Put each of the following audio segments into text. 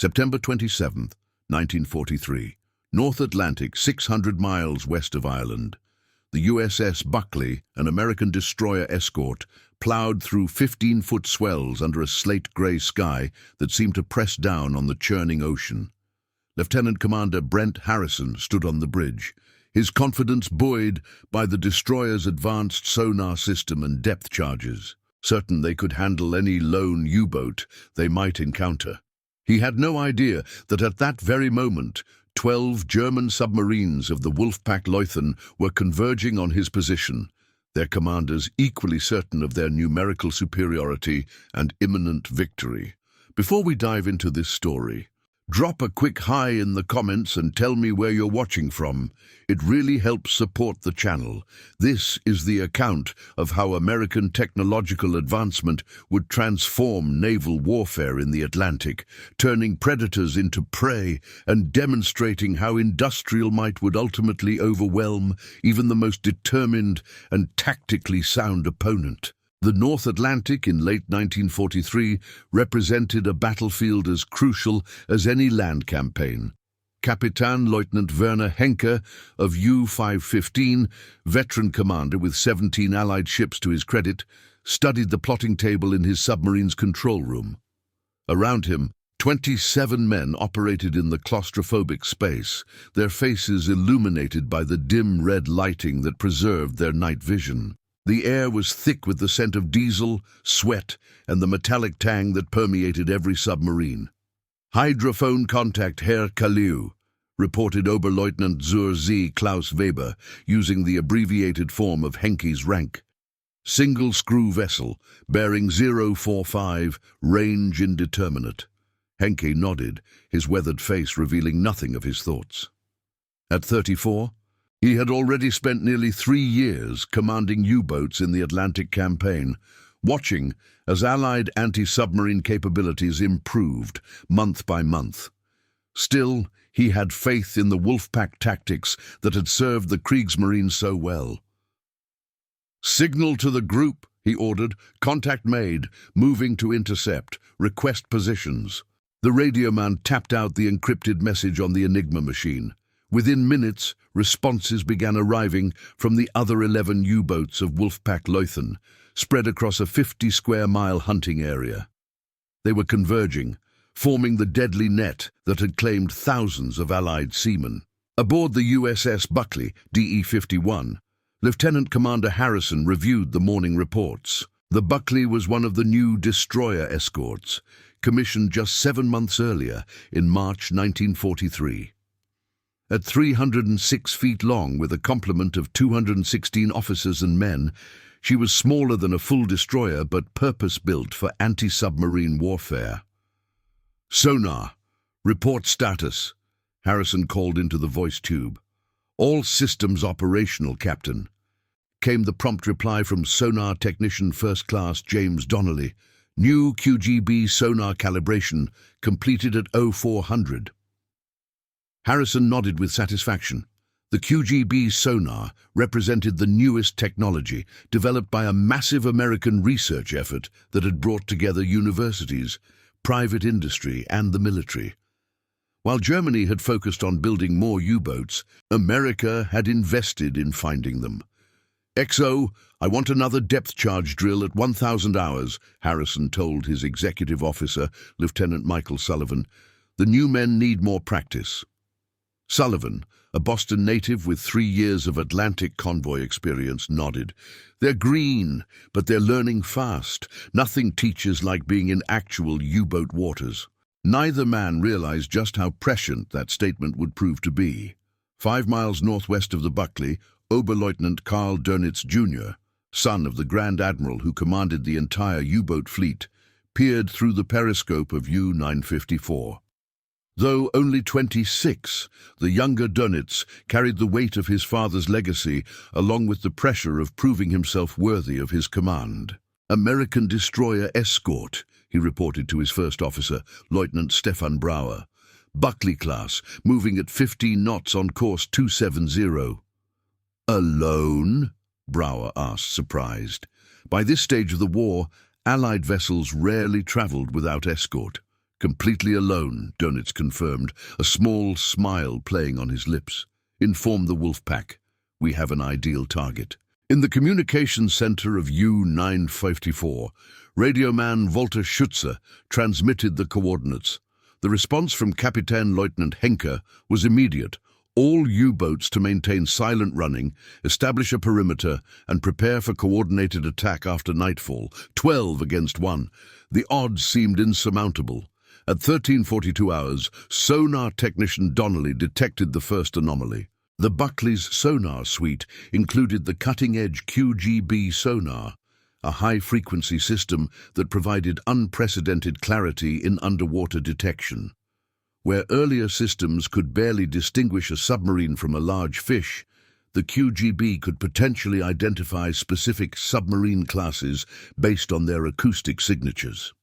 September 27th, 1943. North Atlantic, 600 miles west of Ireland. The USS Buckley, an American destroyer escort, ploughed through 15-foot swells under a slate-grey sky that seemed to press down on the churning ocean. Lieutenant Commander Brent Harrison stood on the bridge, his confidence buoyed by the destroyer's advanced sonar system and depth charges, certain they could handle any lone U-boat they might encounter. He had no idea that at that very moment, 12 German submarines of the Wolfpack Leuthen were converging on his position, their commanders equally certain of their numerical superiority and imminent victory. Before we dive into this story, drop a quick hi in the comments and tell me where you're watching from. It really helps support the channel. This is the account of how American technological advancement would transform naval warfare in the Atlantic, turning predators into prey and demonstrating how industrial might would ultimately overwhelm even the most determined and tactically sound opponent. The North Atlantic in late 1943 represented a battlefield as crucial as any land campaign. Captain Lieutenant Werner Henke of U-515, veteran commander with 17 Allied ships to his credit, studied the plotting table in his submarine's control room. Around him, 27 men operated in the claustrophobic space, their faces illuminated by the dim red lighting that preserved their night vision. The air was thick with the scent of diesel, sweat, and the metallic tang that permeated every submarine. "Hydrophone contact, Herr Kaliu," reported Oberleutnant zur See Klaus Weber, using the abbreviated form of Henke's rank. "Single-screw vessel, bearing 045, range indeterminate." Henke nodded, his weathered face revealing nothing of his thoughts. At 34, he had already spent nearly 3 years commanding U-boats in the Atlantic campaign, watching as Allied anti-submarine capabilities improved month by month. Still, he had faith in the Wolfpack tactics that had served the Kriegsmarine so well. "Signal to the group," he ordered. "Contact made. Moving to intercept. Request positions." The radio man tapped out the encrypted message on the Enigma machine. Within minutes, responses began arriving from the other 11 U-boats of Wolfpack Leuthen, spread across a 50-square-mile hunting area. They were converging, forming the deadly net that had claimed thousands of Allied seamen. Aboard the USS Buckley, DE-51, Lieutenant Commander Harrison reviewed the morning reports. The Buckley was one of the new destroyer escorts, commissioned just 7 months earlier, in March 1943. At 306 feet long, with a complement of 216 officers and men, she was smaller than a full destroyer but purpose-built for anti-submarine warfare. "Sonar, report status," Harrison called into the voice tube. "All systems operational, Captain," came the prompt reply from sonar technician First Class James Donnelly. "New QGB sonar calibration completed at 0400. Harrison nodded with satisfaction. The QGB sonar represented the newest technology developed by a massive American research effort that had brought together universities, private industry, and the military. While Germany had focused on building more U-boats, America had invested in finding them. "XO, I want another depth charge drill at 1,000 hours, Harrison told his executive officer, Lieutenant Michael Sullivan. "The new men need more practice." Sullivan, a Boston native with 3 years of Atlantic convoy experience, nodded. "They're green, but they're learning fast. Nothing teaches like being in actual U-boat waters." Neither man realized just how prescient that statement would prove to be. 5 miles northwest of the Buckley, Oberleutnant Karl Dönitz Jr., son of the Grand Admiral who commanded the entire U-boat fleet, peered through the periscope of U-954. Though only 26, the younger Dönitz carried the weight of his father's legacy along with the pressure of proving himself worthy of his command. "American destroyer escort," he reported to his first officer, Lieutenant Stefan Brauer. "Buckley class, moving at 15 knots on course 270. "Alone?" Brauer asked, surprised. By this stage of the war, Allied vessels rarely traveled without escort. Completely alone, Donitz confirmed, a small smile playing on his lips. Inform the wolf pack. We have an ideal target. In the communications center of U-954, radioman Walter Schütze transmitted the coordinates. The response from Kapitän Lieutenant Henke was immediate. All U-boats to maintain silent running, establish a perimeter, and prepare for coordinated attack after nightfall, 12 against 1. The odds seemed insurmountable. At 13:42 hours, sonar technician Donnelly detected the first anomaly. The Buckley's sonar suite included the cutting-edge QGB sonar, a high-frequency system that provided unprecedented clarity in underwater detection. Where earlier systems could barely distinguish a submarine from a large fish, the QGB could potentially identify specific submarine classes based on their acoustic signatures.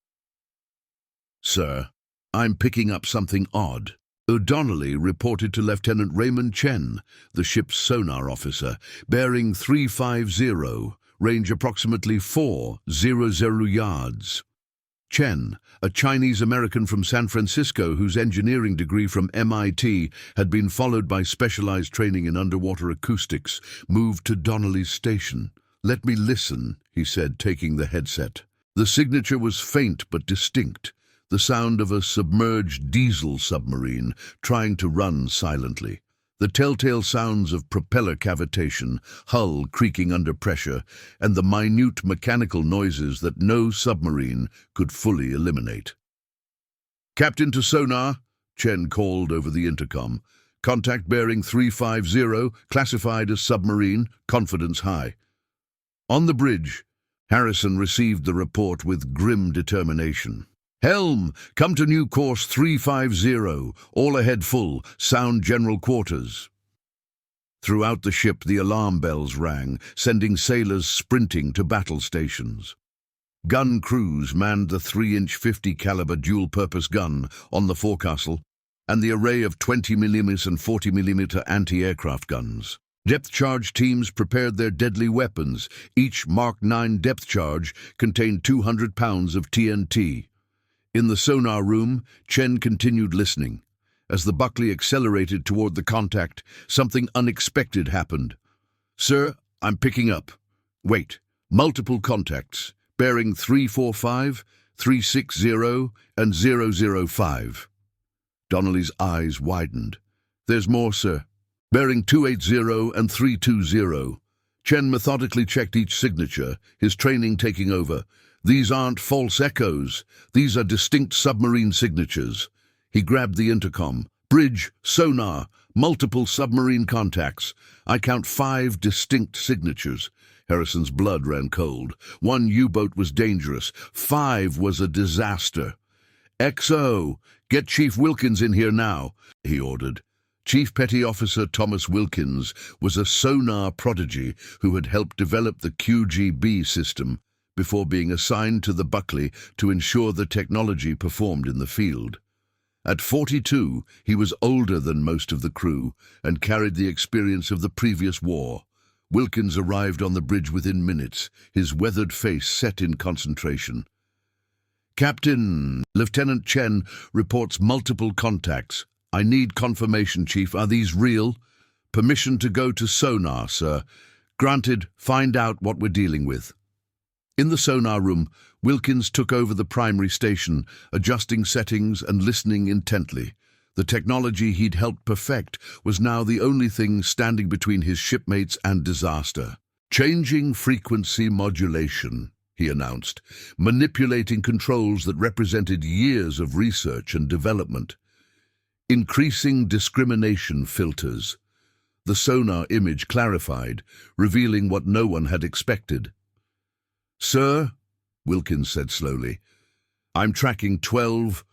"Sir, I'm picking up something odd." O'Donnelly reported to Lieutenant Raymond Chen, the ship's sonar officer, bearing 350, range approximately 400 yards. Chen, a Chinese-American from San Francisco whose engineering degree from MIT had been followed by specialized training in underwater acoustics, moved to Donnelly's station. "Let me listen," he said, taking the headset. The signature was faint but distinct, the sound of a submerged diesel submarine trying to run silently. The telltale sounds of propeller cavitation, hull creaking under pressure, and the minute mechanical noises that no submarine could fully eliminate. "Captain to sonar," Chen called over the intercom. "Contact bearing 350, classified as submarine, confidence high." On the bridge, Harrison received the report with grim determination. "Helm, come to new course 350, all ahead full, sound general quarters." Throughout the ship, the alarm bells rang, sending sailors sprinting to battle stations. Gun crews manned the 3-inch 50-caliber dual-purpose gun on the forecastle and the array of 20mm and 40mm anti-aircraft guns. Depth charge teams prepared their deadly weapons. Each Mark 9 depth charge contained 200 pounds of TNT. In the sonar room, Chen continued listening. As the Buckley accelerated toward the contact, something unexpected happened. "Sir, I'm picking up." "Wait, multiple contacts, bearing 345, 360, and 005. Donnelly's eyes widened. "There's more, sir. Bearing 280 and 320. Chen methodically checked each signature, his training taking over. "These aren't false echoes. These are distinct submarine signatures." He grabbed the intercom. "Bridge, sonar, multiple submarine contacts. I count 5 distinct signatures." Harrison's blood ran cold. 1 U-boat was dangerous. 5 was a disaster. "XO, get Chief Wilkins in here now," he ordered. Chief Petty Officer Thomas Wilkins was a sonar prodigy who had helped develop the QGB system before being assigned to the Buckley to ensure the technology performed in the field. At 42, he was older than most of the crew and carried the experience of the previous war. Wilkins arrived on the bridge within minutes, his weathered face set in concentration. "Captain, Lieutenant Chen reports multiple contacts. I need confirmation, Chief. Are these real?" "Permission to go to sonar, sir." "Granted. Find out what we're dealing with." In the sonar room, Wilkins took over the primary station, adjusting settings and listening intently. The technology he'd helped perfect was now the only thing standing between his shipmates and disaster. "Changing frequency modulation," he announced, manipulating controls that represented years of research and development. "Increasing discrimination filters." The sonar image clarified, revealing what no one had expected. "Sir," Wilkins said slowly, "I'm tracking 12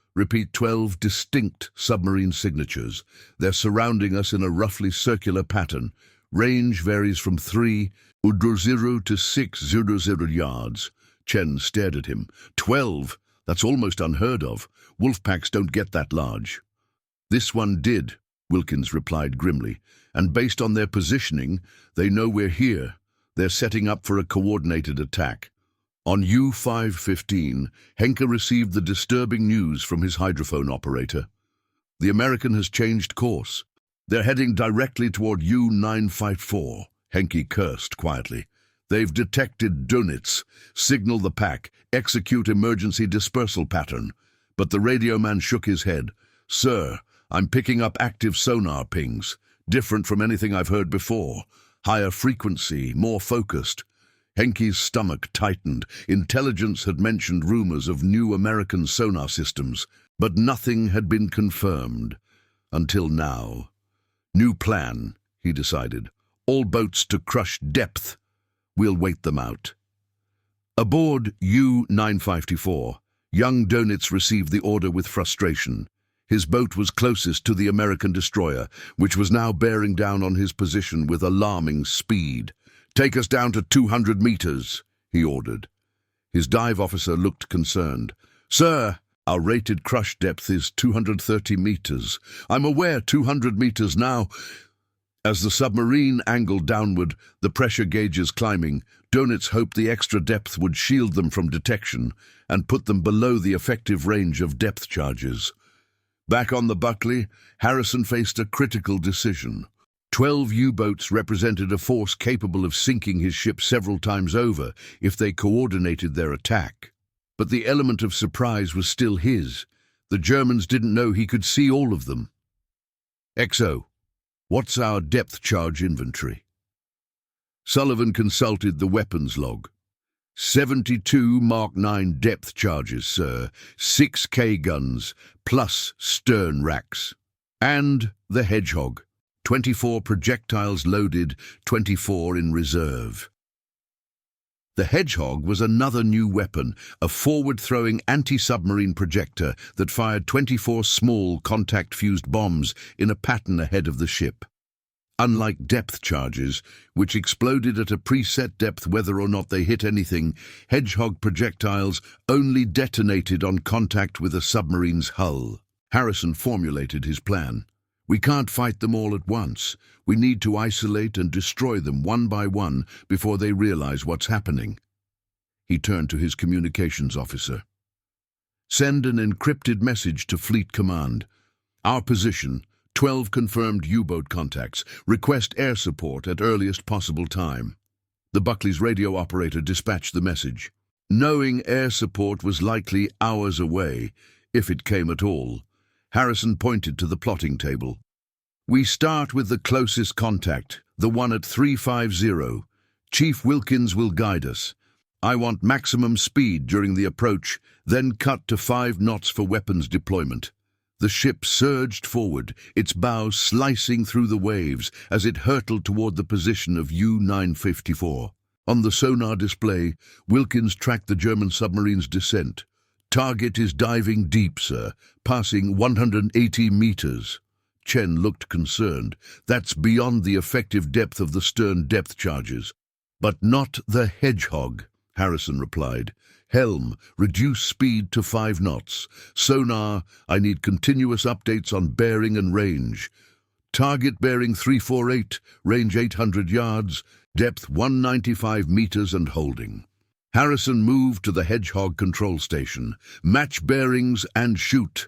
distinct submarine signatures. They're surrounding us in a roughly circular pattern. Range varies from 300 to 600 yards. Chen stared at him. 12? That's almost unheard of. Wolfpacks don't get that large." "This one did," Wilkins replied grimly, "and based on their positioning, they know we're here. They're setting up for a coordinated attack." On U-515, Henke received the disturbing news from his hydrophone operator. The American has changed course. They're heading directly toward U-954. Henke cursed quietly. They've detected Dönitz. Signal the pack. Execute emergency dispersal pattern. But the radio man shook his head. Sir, I'm picking up active sonar pings. Different from anything I've heard before. Higher frequency, more focused. Henke's stomach tightened. Intelligence had mentioned rumors of new American sonar systems, but nothing had been confirmed. Until now. New plan, he decided. All boats to crush depth. We'll wait them out. Aboard U-954, young Dönitz received the order with frustration. His boat was closest to the American destroyer, which was now bearing down on his position with alarming speed. Take us down to 200 meters, he ordered. His dive officer looked concerned. Sir, our rated crush depth is 230 meters. I'm aware 200 meters now. As the submarine angled downward, the pressure gauges climbing, Dönitz hoped the extra depth would shield them from detection and put them below the effective range of depth charges. Back on the Buckley, Harrison faced a critical decision. 12 U-boats represented a force capable of sinking his ship several times over if they coordinated their attack. But the element of surprise was still his. The Germans didn't know he could see all of them. XO, what's our depth charge inventory? Sullivan consulted the weapons log. 72 Mark 9 depth charges, sir. 6 K-guns, plus stern racks. And the Hedgehog. 24 projectiles loaded, 24 in reserve. The Hedgehog was another new weapon, a forward-throwing anti-submarine projector that fired 24 small contact-fused bombs in a pattern ahead of the ship. Unlike depth charges, which exploded at a preset depth whether or not they hit anything, Hedgehog projectiles only detonated on contact with a submarine's hull. Harrison formulated his plan. We can't fight them all at once. We need to isolate and destroy them one by one before they realize what's happening. He turned to his communications officer. Send an encrypted message to Fleet Command. Our position, 12 confirmed U-boat contacts. Request air support at earliest possible time. The Buckley's radio operator dispatched the message. Knowing air support was likely hours away, if it came at all, Harrison pointed to the plotting table. We start with the closest contact, the one at 350. Chief Wilkins will guide us. I want maximum speed during the approach, then cut to 5 knots for weapons deployment. The ship surged forward, its bow slicing through the waves as it hurtled toward the position of U-954. On the sonar display, Wilkins tracked the German submarine's descent. Target is diving deep, sir, passing 180 meters. Chen looked concerned. That's beyond the effective depth of the stern depth charges. But not the Hedgehog, Harrison replied. Helm, reduce speed to 5 knots. Sonar, I need continuous updates on bearing and range. Target bearing 348, range 800 yards, depth 195 meters and holding. Harrison moved to the Hedgehog control station. Match bearings and shoot.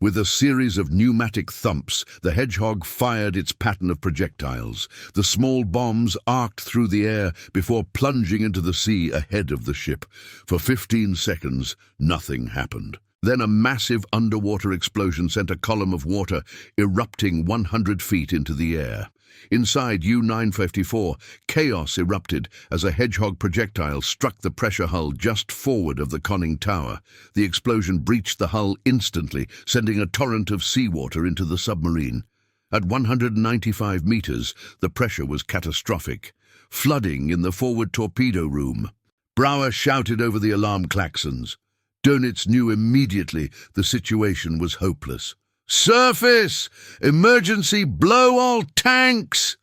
With a series of pneumatic thumps, the Hedgehog fired its pattern of projectiles. The small bombs arced through the air before plunging into the sea ahead of the ship. For 15 seconds, nothing happened. Then a massive underwater explosion sent a column of water erupting 100 feet into the air. Inside U-954, chaos erupted as a Hedgehog projectile struck the pressure hull just forward of the conning tower. The explosion breached the hull instantly, sending a torrent of seawater into the submarine. At 195 meters, the pressure was catastrophic. Flooding in the forward torpedo room. Brower shouted over the alarm klaxons. Dönitz knew immediately the situation was hopeless. Surface! Emergency! Blow all tanks!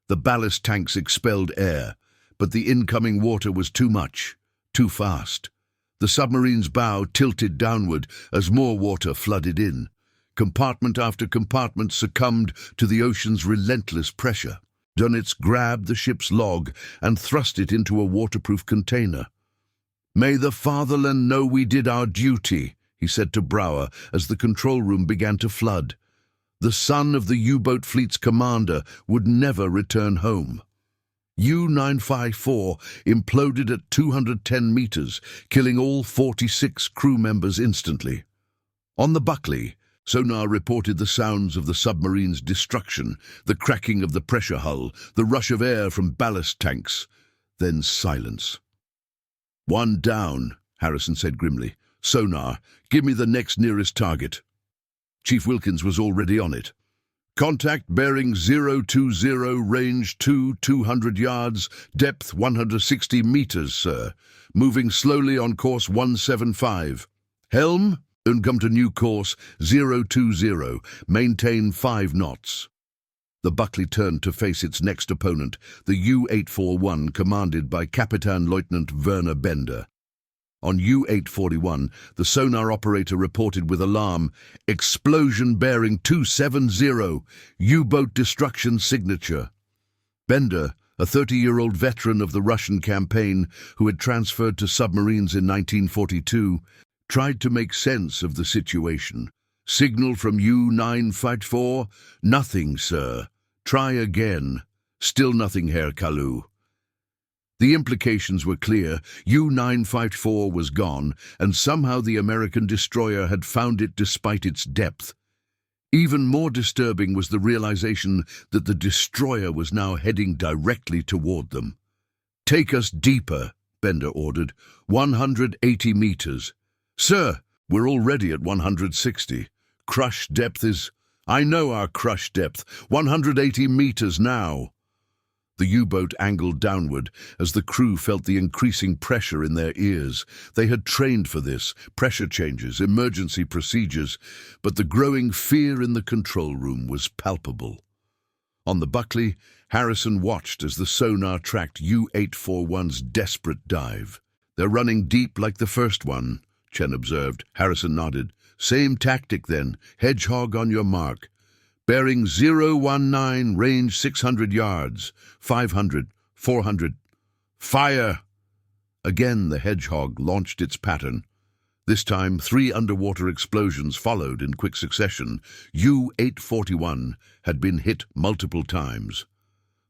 The ballast tanks expelled air, but the incoming water was too much, too fast. The submarine's bow tilted downward as more water flooded in. Compartment after compartment succumbed to the ocean's relentless pressure. Dönitz grabbed the ship's log and thrust it into a waterproof container. "May the fatherland know we did our duty," he said to Brower as the control room began to flood. The son of the U-boat fleet's commander would never return home. U-954 imploded at 210 meters, killing all 46 crew members instantly. On the Buckley, Sonar reported the sounds of the submarine's destruction, the cracking of the pressure hull, the rush of air from ballast tanks. Then silence. "One down," Harrison said grimly. "Sonar, give me the next nearest target." Chief Wilkins was already on it. "Contact bearing 020, range 200 yards, depth 160 meters, sir. Moving slowly on course 175. Helm, and come to new course 020, maintain 5 knots. The Buckley turned to face its next opponent, the U-841, commanded by Kapitan Lieutenant Werner Bender. On U-841, the sonar operator reported with alarm, "Explosion bearing 270, U-boat destruction signature." Bender, a 30-year-old veteran of the Russian campaign who had transferred to submarines in 1942, tried to make sense of the situation. "Signal from U-954? Nothing, sir. Try again. Still nothing, Herr Kalu." The implications were clear. U-954 was gone, and somehow the American destroyer had found it despite its depth. Even more disturbing was the realization that the destroyer was now heading directly toward them. "Take us deeper," Bender ordered. 180 meters. "Sir, we're already at 160. Crush depth is—" "I know our crush depth. 180 meters now." The U-boat angled downward as the crew felt the increasing pressure in their ears. They had trained for this, pressure changes, emergency procedures, but the growing fear in the control room was palpable. On the Buckley, Harrison watched as the sonar tracked U-841's desperate dive. "They're running deep like the first one," Chen observed. Harrison nodded. "Same tactic then. Hedgehog on your mark. Bearing 019, range 600 yards, 500, 400. Fire!" Again the Hedgehog launched its pattern. This time 3 underwater explosions followed in quick succession. U-841 had been hit multiple times.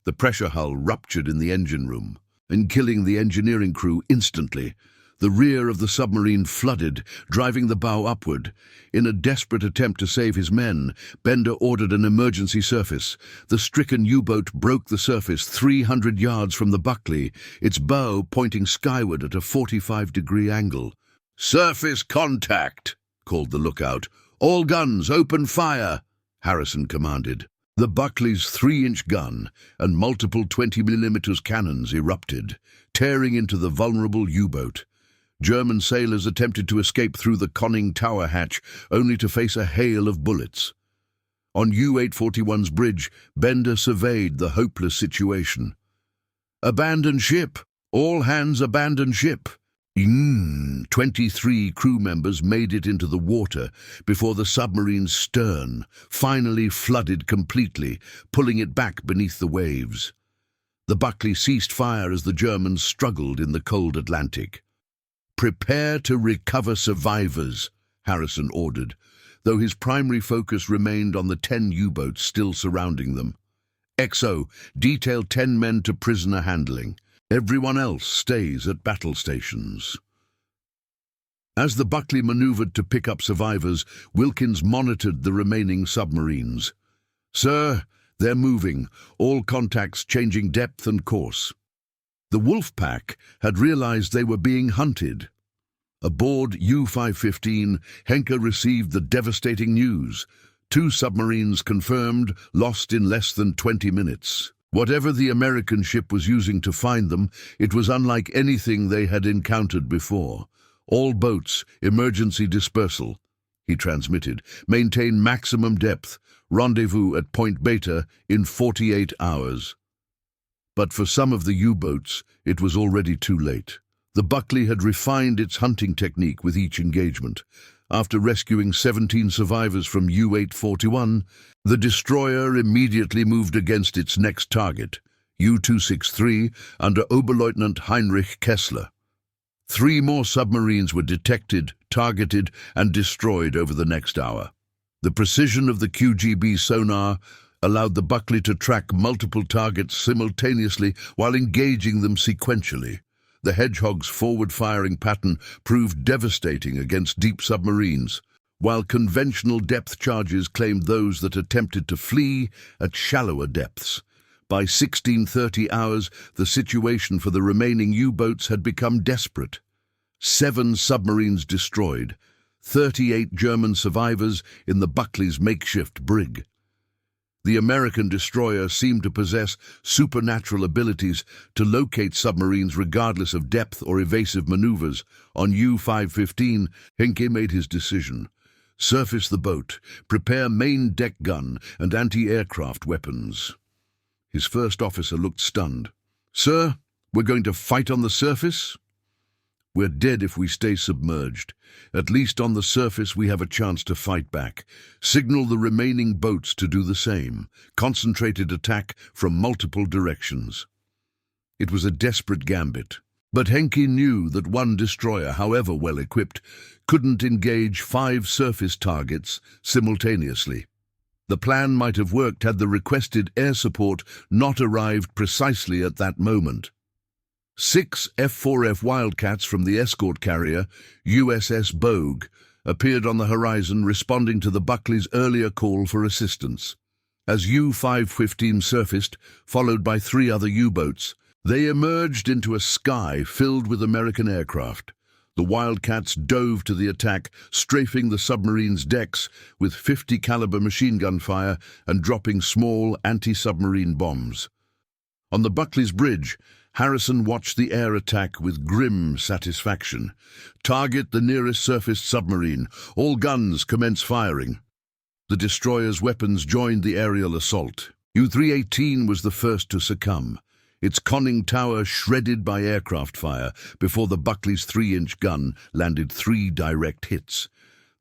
The pressure hull ruptured in the engine room, and killing the engineering crew instantly. The rear of the submarine flooded, driving the bow upward. In a desperate attempt to save his men, Bender ordered an emergency surface. The stricken U-boat broke the surface 300 yards from the Buckley, its bow pointing skyward at a 45-degree angle. "Surface contact," called the lookout. "All guns, open fire," Harrison commanded. The Buckley's 3-inch gun and multiple 20mm cannons erupted, tearing into the vulnerable U-boat. German sailors attempted to escape through the conning tower hatch, only to face a hail of bullets. On U-841's bridge, Bender surveyed the hopeless situation. "Abandon ship! All hands abandon ship!" 23 crew members made it into the water before the submarine's stern finally flooded completely, pulling it back beneath the waves. The Buckley ceased fire as the Germans struggled in the cold Atlantic. "Prepare to recover survivors," Harrison ordered, though his primary focus remained on the 10 U-boats still surrounding them. "XO, detail 10 men to prisoner handling. Everyone else stays at battle stations." As the Buckley maneuvered to pick up survivors, Wilkins monitored the remaining submarines. "Sir, they're moving, all contacts changing depth and course." The Wolf Pack had realized they were being hunted. Aboard U-515, Henke received the devastating news. 2 submarines confirmed, lost in less than 20 minutes. Whatever the American ship was using to find them, it was unlike anything they had encountered before. "All boats, emergency dispersal," he transmitted. "Maintain maximum depth. Rendezvous at Point Beta in 48 hours. But for some of the U-boats, it was already too late. The Buckley had refined its hunting technique with each engagement. After rescuing 17 survivors from U-841, the destroyer immediately moved against its next target, U-263, under Oberleutnant Heinrich Kessler. 3 more submarines were detected, targeted, and destroyed over the next hour. The precision of the QGB sonar allowed the Buckley to track multiple targets simultaneously while engaging them sequentially. The Hedgehog's forward-firing pattern proved devastating against deep submarines, while conventional depth charges claimed those that attempted to flee at shallower depths. By 16:30 hours, the situation for the remaining U-boats had become desperate. 7 submarines destroyed, 38 German survivors in the Buckley's makeshift brig. The American destroyer seemed to possess supernatural abilities to locate submarines regardless of depth or evasive maneuvers. On U-515, Henke made his decision. Surface the boat, prepare main deck gun and anti-aircraft weapons. His first officer looked stunned. "Sir, we're going to fight on the surface?" "We're dead if we stay submerged. At least on the surface we have a chance to fight back. Signal the remaining boats to do the same. Concentrated attack from multiple directions." It was a desperate gambit. But Henke knew that one destroyer, however well equipped, couldn't engage 5 surface targets simultaneously. The plan might have worked had the requested air support not arrived precisely at that moment. 6 F-4F Wildcats from the escort carrier, USS Bogue, appeared on the horizon responding to the Buckley's earlier call for assistance. As U-515 surfaced, followed by 3 other U-boats, they emerged into a sky filled with American aircraft. The Wildcats dove to the attack, strafing the submarine's decks with 50 caliber machine gun fire and dropping small anti-submarine bombs. On the Buckley's bridge, Harrison watched the air attack with grim satisfaction. "Target the nearest surfaced submarine. All guns commence firing." The destroyer's weapons joined the aerial assault. U-318 was the first to succumb, its conning tower shredded by aircraft fire before the Buckley's 3-inch gun landed 3 direct hits.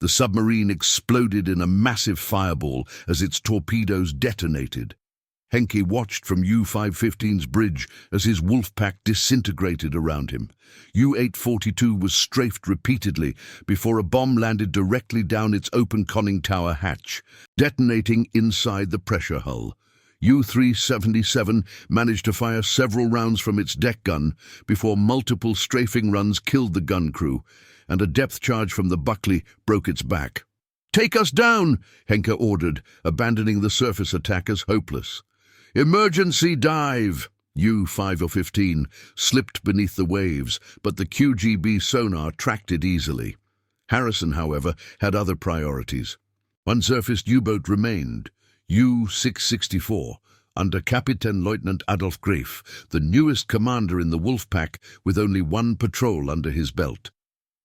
The submarine exploded in a massive fireball as its torpedoes detonated. Henke watched from U-515's bridge as his wolf pack disintegrated around him. U-842 was strafed repeatedly before a bomb landed directly down its open conning tower hatch, detonating inside the pressure hull. U-377 managed to fire several rounds from its deck gun before multiple strafing runs killed the gun crew, and a depth charge from the Buckley broke its back. "Take us down!" Henke ordered, abandoning the surface attack as hopeless. "Emergency dive!" U-515 slipped beneath the waves, but the QGB sonar tracked it easily. Harrison, however, had other priorities. One surfaced U-boat remained, U-664, under Captain Lieutenant Adolf Graf, the newest commander in the Wolfpack with only 1 patrol under his belt.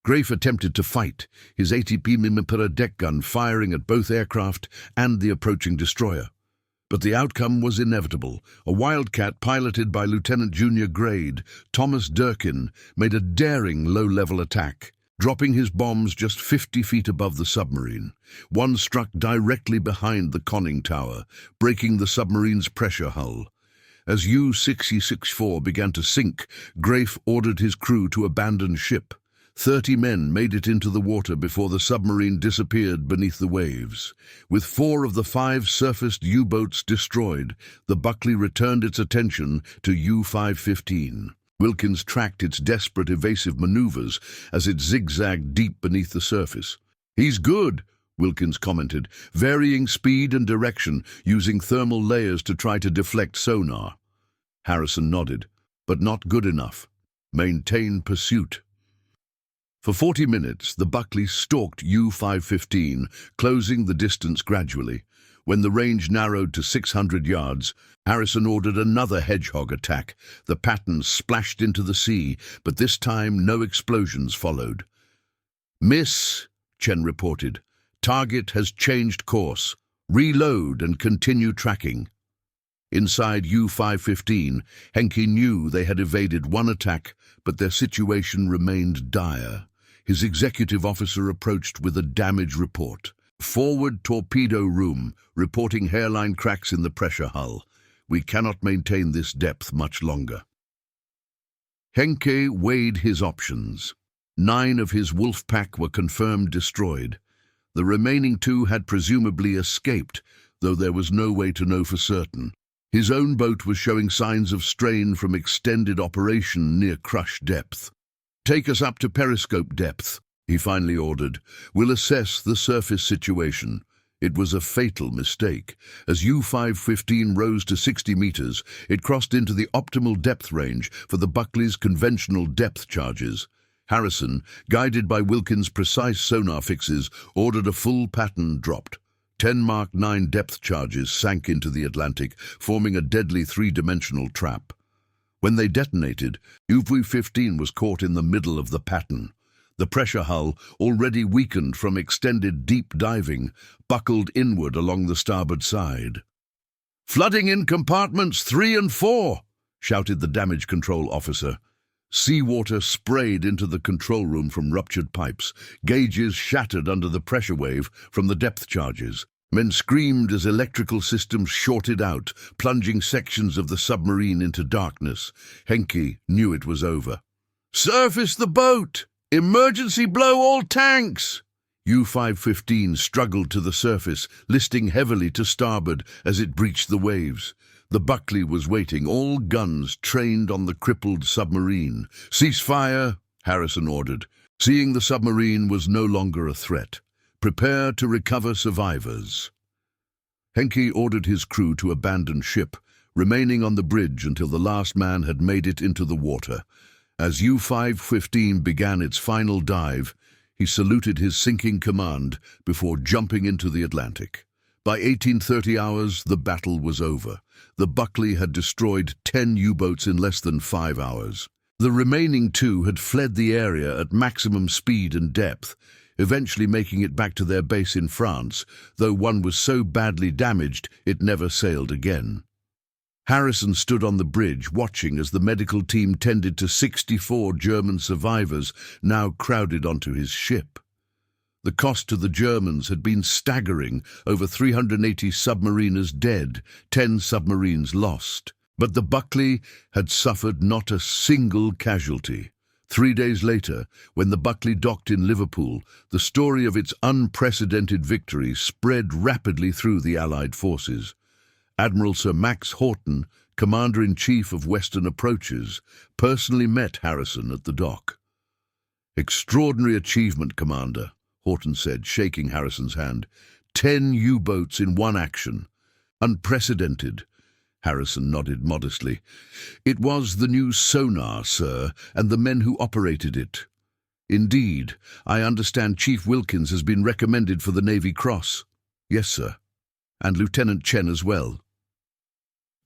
Graf attempted to fight, his 80 mm deck gun firing at both aircraft and the approaching destroyer. But the outcome was inevitable. A Wildcat piloted by Lieutenant Junior Grade, Thomas Durkin, made a daring low-level attack, dropping his bombs just 50 feet above the submarine. One struck directly behind the conning tower, breaking the submarine's pressure hull. As U-664 began to sink, Graf ordered his crew to abandon ship. 30 men made it into the water before the submarine disappeared beneath the waves. With 4 of the 5 surfaced U-boats destroyed, the Buckley returned its attention to U-515. Wilkins tracked its desperate evasive maneuvers as it zigzagged deep beneath the surface. "He's good," Wilkins commented, varying speed and direction, using thermal layers to try to deflect sonar. Harrison nodded. "But not good enough. Maintain pursuit." For 40 minutes, the Buckley stalked U-515, closing the distance gradually. When the range narrowed to 600 yards, Harrison ordered another Hedgehog attack. The pattern splashed into the sea, but this time no explosions followed. "Miss," Chen reported. "Target has changed course. Reload and continue tracking." Inside U-515, Henke knew they had evaded 1 attack, but their situation remained dire. His executive officer approached with a damage report. "Forward torpedo room, reporting hairline cracks in the pressure hull. We cannot maintain this depth much longer." Henke weighed his options. 9 of his wolf pack were confirmed destroyed. The remaining 2 had presumably escaped, though there was no way to know for certain. His own boat was showing signs of strain from extended operation near crush depth. "Take us up to periscope depth," he finally ordered. "We'll assess the surface situation." It was a fatal mistake. As U-515 rose to 60 meters, it crossed into the optimal depth range for the Buckley's conventional depth charges. Harrison, guided by Wilkins' precise sonar fixes, ordered a full pattern dropped. 10 Mark 9 depth charges sank into the Atlantic, forming a deadly 3-dimensional trap. When they detonated, UV-15 was caught in the middle of the pattern. The pressure hull, already weakened from extended deep diving, buckled inward along the starboard side. "Flooding in compartments 3 and 4, shouted the damage control officer. Seawater sprayed into the control room from ruptured pipes. Gauges shattered under the pressure wave from the depth charges. Men screamed as electrical systems shorted out, plunging sections of the submarine into darkness. Henke knew it was over. "Surface the boat! Emergency blow all tanks!" U-515 struggled to the surface, listing heavily to starboard as it breached the waves. The Buckley was waiting, all guns trained on the crippled submarine. "Cease fire," Harrison ordered. Seeing the submarine was no longer a threat. "Prepare to recover survivors." Henke ordered his crew to abandon ship, remaining on the bridge until the last man had made it into the water. As U-515 began its final dive, he saluted his sinking command before jumping into the Atlantic. By 1830 hours, the battle was over. The Buckley had destroyed 10 U-boats in less than 5 hours. The remaining 2 had fled the area at maximum speed and depth, eventually making it back to their base in France, though one was so badly damaged it never sailed again. Harrison stood on the bridge, watching as the medical team tended to 64 German survivors now crowded onto his ship. The cost to the Germans had been staggering, over 380 submariners dead, 10 submarines lost. But the Buckley had suffered not a single casualty. 3 days later, when the Buckley docked in Liverpool, the story of its unprecedented victory spread rapidly through the Allied forces. Admiral Sir Max Horton, Commander-in-Chief of Western Approaches, personally met Harrison at the dock. "Extraordinary achievement, Commander," Horton said, shaking Harrison's hand. 10 U-boats in one action. "Unprecedented." Harrison nodded modestly. "It was the new Sonar, sir, and the men who operated it." "Indeed. I understand Chief Wilkins has been recommended for the Navy Cross." "Yes, sir. And Lieutenant Chen as well."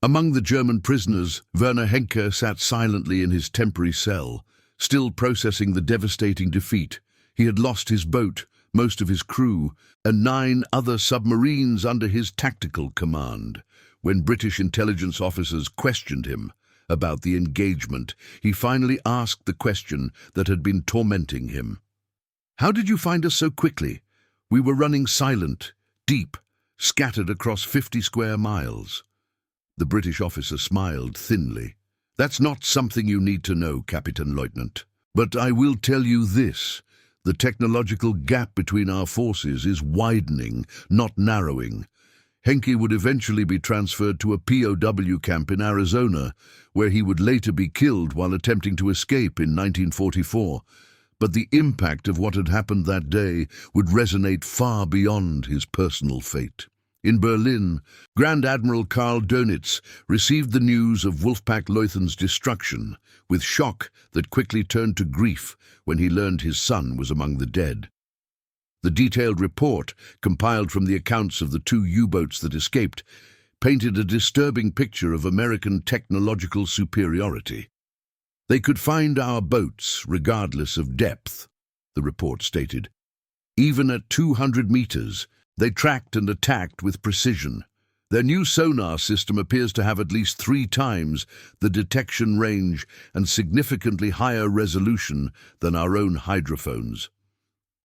Among the German prisoners, Werner Henke sat silently in his temporary cell, still processing the devastating defeat. He had lost his boat, most of his crew, and 9 other submarines under his tactical command. When British intelligence officers questioned him about the engagement, he finally asked the question that had been tormenting him. "How did you find us so quickly? We were running silent, deep, scattered across 50 square miles. The British officer smiled thinly. "That's not something you need to know, Captain Lieutenant. But I will tell you this. The technological gap between our forces is widening, not narrowing. Henke would eventually be transferred to a POW camp in Arizona, where he would later be killed while attempting to escape in 1944. But the impact of what had happened that day would resonate far beyond his personal fate. In Berlin, Grand Admiral Karl Dönitz received the news of Wolfpack Leuthen's destruction, with shock that quickly turned to grief when he learned his son was among the dead. The detailed report, compiled from the accounts of the 2 U-boats that escaped, painted a disturbing picture of American technological superiority. "They could find our boats regardless of depth," the report stated. "Even at 200 meters, they tracked and attacked with precision. Their new sonar system appears to have at least 3 times the detection range and significantly higher resolution than our own hydrophones."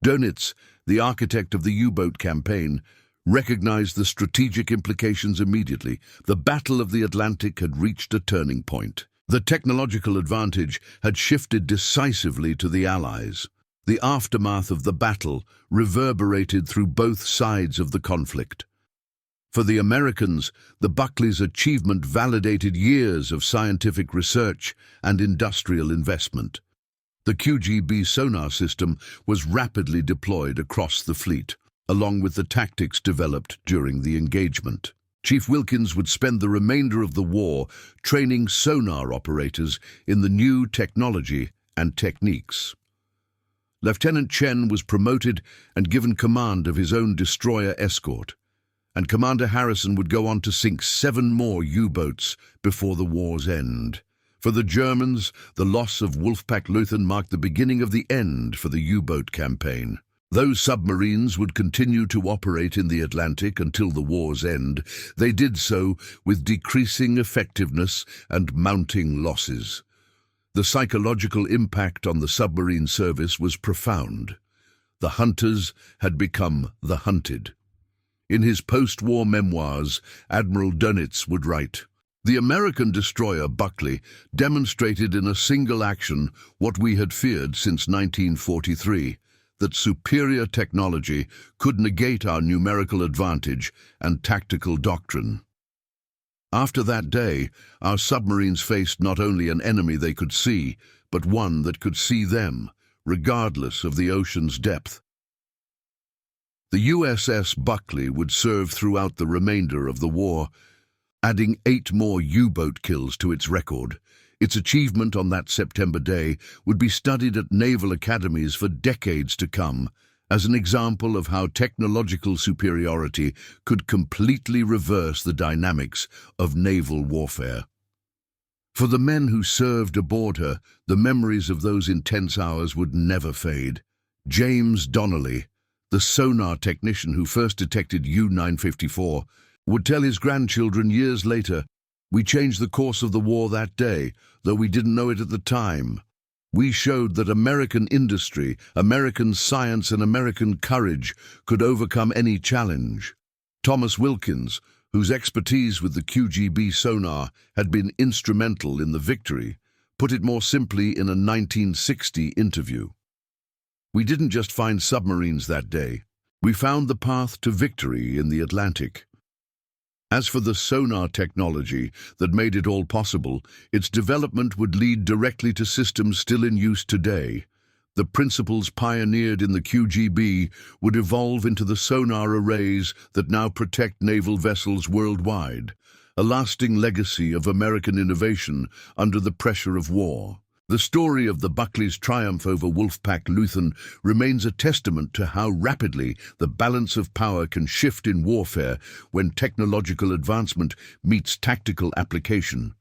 Dönitz, the architect of the U-boat campaign, recognized the strategic implications immediately. The Battle of the Atlantic had reached a turning point. The technological advantage had shifted decisively to the Allies. The aftermath of the battle reverberated through both sides of the conflict. For the Americans, the Buckley's achievement validated years of scientific research and industrial investment. The QGB sonar system was rapidly deployed across the fleet, along with the tactics developed during the engagement. Chief Wilkins would spend the remainder of the war training sonar operators in the new technology and techniques. Lieutenant Chen was promoted and given command of his own destroyer escort, and Commander Harrison would go on to sink 7 more U-boats before the war's end. For the Germans, the loss of Wolfpack-Luthen marked the beginning of the end for the U-boat campaign. Though submarines would continue to operate in the Atlantic until the war's end, they did so with decreasing effectiveness and mounting losses. The psychological impact on the submarine service was profound. The hunters had become the hunted. In his post-war memoirs, Admiral Dönitz would write, "The American destroyer Buckley demonstrated in a single action what we had feared since 1943, that superior technology could negate our numerical advantage and tactical doctrine." After that day, our submarines faced not only an enemy they could see, but one that could see them, regardless of the ocean's depth. The USS Buckley would serve throughout the remainder of the war, adding 8 more U-boat kills to its record. Its achievement on that September day would be studied at naval academies for decades to come, as an example of how technological superiority could completely reverse the dynamics of naval warfare. For the men who served aboard her, the memories of those intense hours would never fade. James Donnelly, the sonar technician who first detected U-954, would tell his grandchildren years later, "We changed the course of the war that day, though we didn't know it at the time. We showed that American industry, American science, and American courage could overcome any challenge." Thomas Wilkins, whose expertise with the QGB sonar had been instrumental in the victory, put it more simply in a 1960 interview. "We didn't just find submarines that day. We found the path to victory in the Atlantic." As for the sonar technology that made it all possible, its development would lead directly to systems still in use today. The principles pioneered in the QGB would evolve into the sonar arrays that now protect naval vessels worldwide, a lasting legacy of American innovation under the pressure of war. The story of the Buckley's triumph over Wolfpack-Luthen remains a testament to how rapidly the balance of power can shift in warfare when technological advancement meets tactical application.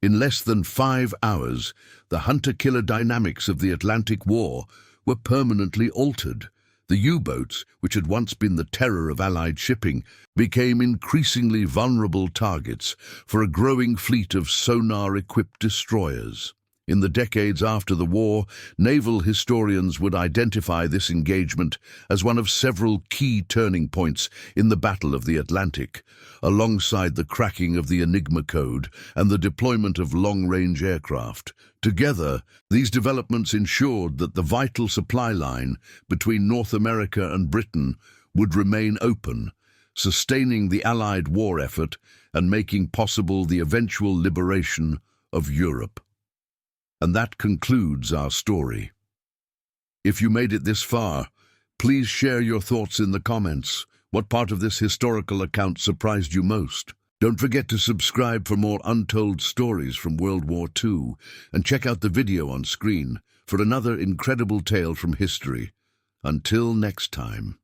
In less than 5 hours, the hunter-killer dynamics of the Atlantic War were permanently altered. The U-boats, which had once been the terror of Allied shipping, became increasingly vulnerable targets for a growing fleet of sonar-equipped destroyers. In the decades after the war, naval historians would identify this engagement as one of several key turning points in the Battle of the Atlantic, alongside the cracking of the Enigma Code and the deployment of long-range aircraft. Together, these developments ensured that the vital supply line between North America and Britain would remain open, sustaining the Allied war effort and making possible the eventual liberation of Europe. And that concludes our story. If you made it this far, please share your thoughts in the comments. What part of this historical account surprised you most? Don't forget to subscribe for more untold stories from World War II, and check out the video on screen for another incredible tale from history. Until next time.